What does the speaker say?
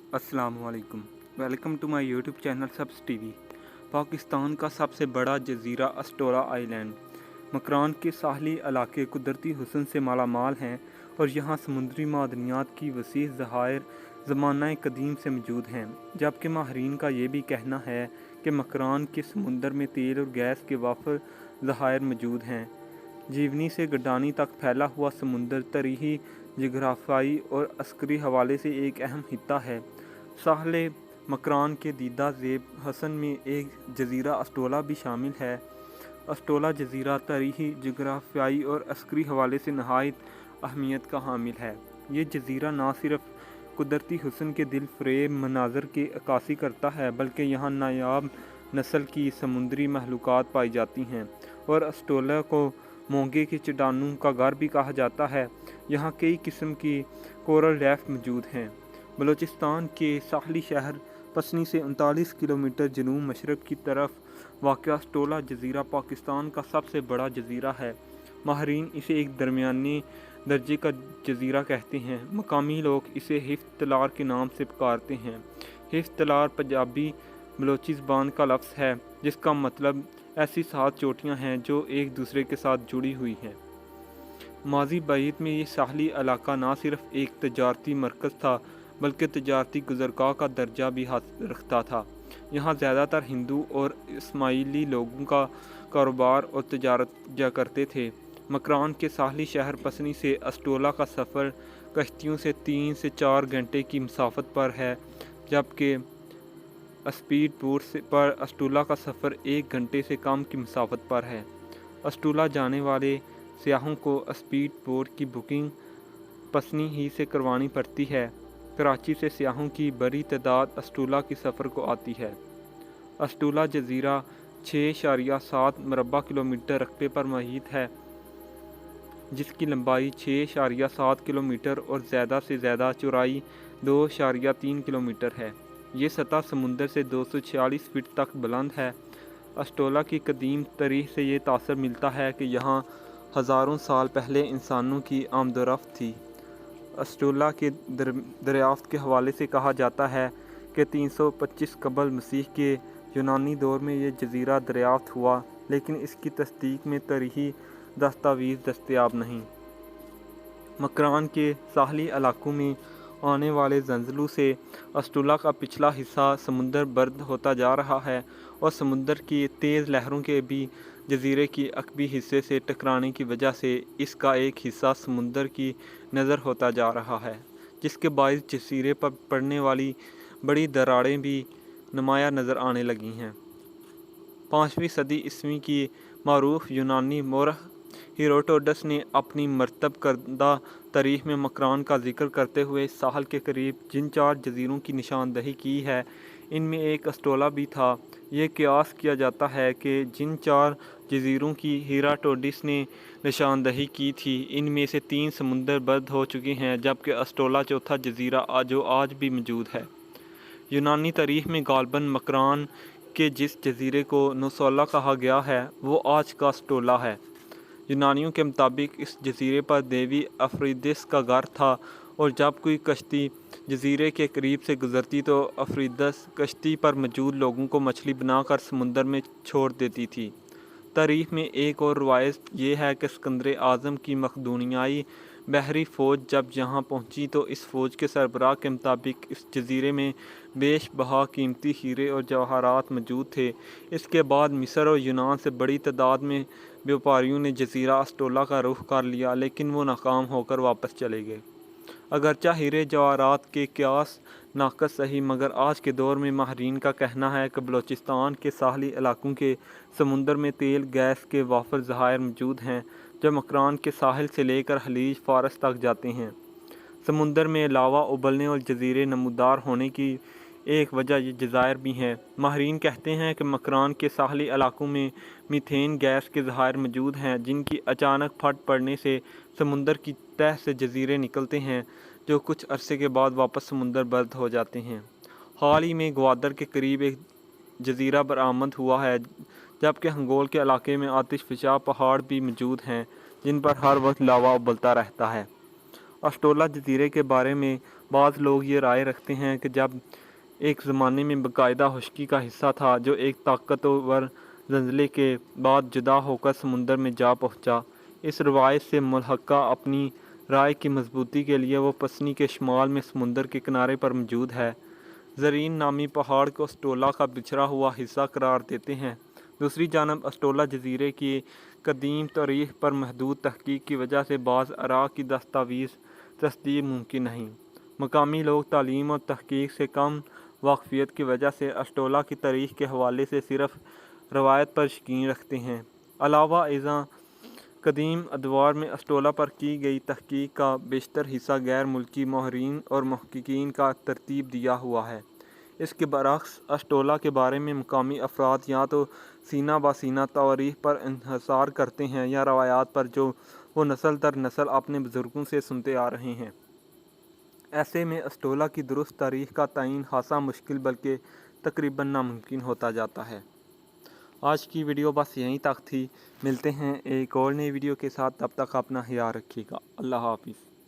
अस्सलामुअलैकुम। Welcome to my YouTube channel subs TV. Pakistan का सबसे बड़ा जजीरा अस्टोरा आइलैंड मकरान के साहली इलाके कुदरती हुस्न से मालामाल हैं और यहाँ समुद्री मादनियात की वसीह ज़खायर ज़माना कदीम से मौजूद हैं, जबकि माहरीन का ये भी कहना है कि मकरान के समुंदर में तेल और गैस के वाफर ज़खायर मौजूद हैं। जीवनी से गडानी तक फैला हुआ समुंदर तरीही, जगराफाई और अस्करी हवाले से एक अहम हिस्सा है। साहले मकरान के दीदा ज़ेब हसन में एक जजीरा अस्टोला भी शामिल है। अस्टोला जजीरा तरीही, जगराफियाई और अस्करी हवाले से नहायत अहमियत का हामिल है। ये जजीरा ना सिर्फ कुदरती हुस्न के दिल फरेब मनाजर की अक्कासी करता है, बल्कि यहाँ नायाब नस्ल की समुद्री महलूकात पाई जाती हैं और अस्टोला को मोंगे के चट्टानों का घर भी कहा जाता है। यहाँ कई किस्म की कोरल रीफ मौजूद हैं। बलूचिस्तान के साहली शहर पसनी से 39 किलोमीटर जनूब मशरक़ की तरफ वाक़या अस्टोला जजीरा पाकिस्तान का सबसे बड़ा जजीरा है। माहरीन इसे एक दरमियानी दर्जे का जजीरा कहते हैं। मकामी लोग इसे हिफ्त तलार के नाम से पुकारते हैं। हिफ्त तलार पंजाबी बलोची ज़बान का लफ्ज़ है, जिसका मतलब ऐसी 7 चोटियाँ हैं जो एक दूसरे के साथ जुड़ी हुई हैं। माजी बाईत में ये साहली इलाका ना सिर्फ एक तजारती मरकज़ था, बल्कि तजारती गुज़रगाह का दर्जा भी रखता था। यहाँ ज़्यादातर हिंदू और इस्माइली लोगों का कारोबार और तजारत किया करते थे। मकरान के साहली शहर पसनी से अस्टोला का सफ़र कश्तियों से 3 से 4 घंटे की मसाफत पर है, जबकि स्पीड बोट पर अस्टोला का सफ़र 1 घंटे से कम की मसाफत पर है। अस्टोला जाने वाले सियाहों को स्पीड बोट की बुकिंग पसनी ही से करवानी पड़ती है। कराची से सियाहों की बड़ी तादाद अस्टोला के सफ़र को आती है। अस्टोला जजीरा 6.7 मरबा किलोमीटर रकबे पर मुहित है, जिसकी लंबाई 6.7 किलोमीटर और ज़्यादा से ज़्यादा चौड़ाई 2.3 किलोमीटर है। ये सतह समुंदर से 246 फीट तक बुलंद है। अस्टोला की कदीम तारीख से ये तासर मिलता है कि यहाँ हज़ारों साल पहले इंसानों की आमदोरफ्त थी। अस्टोला के दरियाफ्त के हवाले से कहा जाता है कि 325 कबल मसीह के यूनानी दौर में ये जजीरा दरियाफ्त हुआ, लेकिन इसकी तस्दीक में तारीखी दस्तावेज़ दस्तयाब नहीं। मकरान के साहली इलाकों में आने वाले जंजलों से अस्टोला का पिछला हिस्सा समुंदर बर्द होता जा रहा है और समुंदर की तेज़ लहरों के भी जजीरे की अकबी हिस्से से टकराने की वजह से इसका एक हिस्सा समुंदर की नज़र होता जा रहा है, जिसके बायस जजीरे पर पड़ने वाली बड़ी दरारें भी नुमाया नज़र आने लगी हैं। 5वीं सदी ईस्वी की मारूफ यूनानी मोरख हेरोडोटस ने अपनी मरतब करदा तारीख में मकरान का जिक्र करते हुए साहल के करीब जिन 4 जजीरों की निशानदही की है, इनमें एक अस्टोला भी था। ये क़यास किया जाता है कि जिन 4 जजीरों की हेरोडोटस ने निशानदही की थी, इनमें से 3 समुंदर बर्द हो चुके हैं, जबकि अस्टोला चौथा जजीरा जो आज भी मौजूद है। यूनानी तारीख में गालबन मकरान के जिस जजीरे को नौसोला कहा गया है, वो आज का अस्टोला है। यूनानियों के मुताबिक इस जजीरे पर देवी अफ्रीदिस का घर था और जब कोई कश्ती जजीरे के करीब से गुजरती तो अफ्रीदिस कश्ती पर मौजूद लोगों को मछली बनाकर समुंदर में छोड़ देती थी। तारीख में एक और रवायत ये है कि सिकंदर आज़म की मकदूनियाई बहरी फ़ौज जब यहाँ पहुँची तो इस फ़ौज के सरबराह के मुताबिक इस जजीरे में बेश बहा कीमती हीरे और जवाहरात मौजूद थे। इसके बाद मिस्र और यूनान से बड़ी तादाद में व्यापारियों ने जजीरा अस्टोला का रुख कर लिया, लेकिन वो नाकाम होकर वापस चले गए। अगरचा हीरे जवाहरात के क़यास नाकस सही, मगर आज के दौर में माहरीन का कहना है कि बलूचिस्तान के साहली इलाकों के समुंदर में तेल गैस के वाफर ज़खायर मौजूद हैं, जो मकरान के साहिल से लेकर खलीज फारस तक जाते हैं। समुंदर में लावा उबलने और जजीरे नमूदार होने की एक वजह ये जज़ायर भी हैं। माहरीन कहते हैं कि मकरान के साहली इलाकों में मीथेन गैस के ज़खायर मौजूद हैं, जिनकी अचानक फट पड़ने से समुंदर की तह से जजीरे निकलते हैं, जो कुछ अरसे के बाद वापस समुंदर बर्द हो जाते हैं। हाल ही में ग्वादर के करीब एक जजीरा बरामद हुआ है, जबकि हंगोल के इलाके में आतिशफ़शा पहाड़ भी मौजूद हैं, जिन पर हर वक्त लावा उबलता रहता है। اسٹولا جزیرے کے بارے میں بعض لوگ یہ رائے رکھتے ہیں کہ جب ایک زمانے میں باقاعدہ خشکی کا حصہ تھا جو ایک طاقتور زلزلے کے بعد جدا ہو کر سمندر میں جا پہنچا۔ اس روایت سے ملحقہ اپنی رائے کی مضبوطی کے لیے وہ پسنی کے شمال میں سمندر کے کنارے پر موجود ہے۔ زرین نامی پہاڑ کو اسٹولا کا بچھڑا ہوا حصہ قرار دیتے ہیں۔ دوسری جانب اسٹولا جزیرے کی قدیم تاریخ پر محدود تحقیق کی وجہ سے بعض آراء کی دستاویز تصدیق ممکن نہیں۔ مقامی لوگ تعلیم اور تحقیق سے کم واقفیت کی وجہ سے اسٹولا کی تاریخ کے حوالے سے صرف روایت پر یقین رکھتے ہیں۔ علاوہ ازاں قدیم ادوار میں اسٹولا پر کی گئی تحقیق کا بیشتر حصہ غیر ملکی ماہرین اور محققین کا ترتیب دیا ہوا ہے۔ اس کے برعکس اسٹولا کے بارے میں مقامی افراد یا تو سینہ بہ سینہ تواریخ پر انحصار کرتے ہیں یا روایات پر جو وہ نسل در نسل اپنے بزرگوں سے سنتے آ رہے ہیں۔ ایسے میں اسٹولا کی درست تاریخ کا تعین خاصا مشکل بلکہ تقریباً ناممکن ہوتا جاتا ہے۔ آج کی ویڈیو بس یہیں تک تھی۔ ملتے ہیں ایک اور نئی ویڈیو کے ساتھ، تب تک اپنا خیال رکھیے گا۔ اللہ حافظ۔